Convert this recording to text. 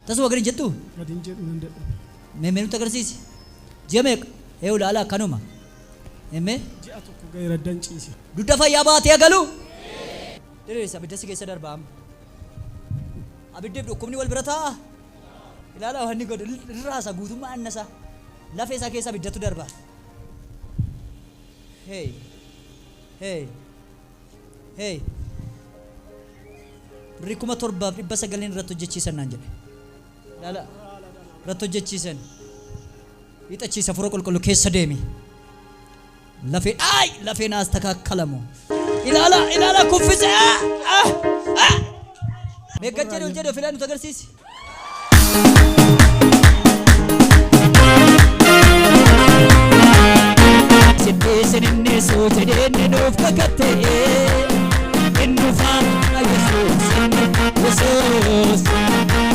Tasuma gadi jettu. Gadin jedhu nan dadhabe. Meemenu tagarsiisi. Ji'a meeqa? Ulaalaa kanuma. Emme? Ji'a tokko ga'eera danciise. Dudda fayyaa baatee galu. Diriirsa abidda si keessa darbaa. Abiddeef dhukkubni wal bira taa'a. Ilaalaa wanni godhu irraasa guutummaa annasa. Lafee isaa keessa abiddatu darba. Hey. Hey. Hey. Rikuma torbaaf 900 irratti hojjechiisan naan jedhe. Ilaalaa. Irratti hojjechiisan. Ixachiisa fura qulqullu keessa deemi. Lafee naas takakkalamu. Ilaalaa kuffise. Meeggachee ol jedhe filaan nuti agarsiisi. Sinne sote denne nuuf kakatte innufaan Yesuus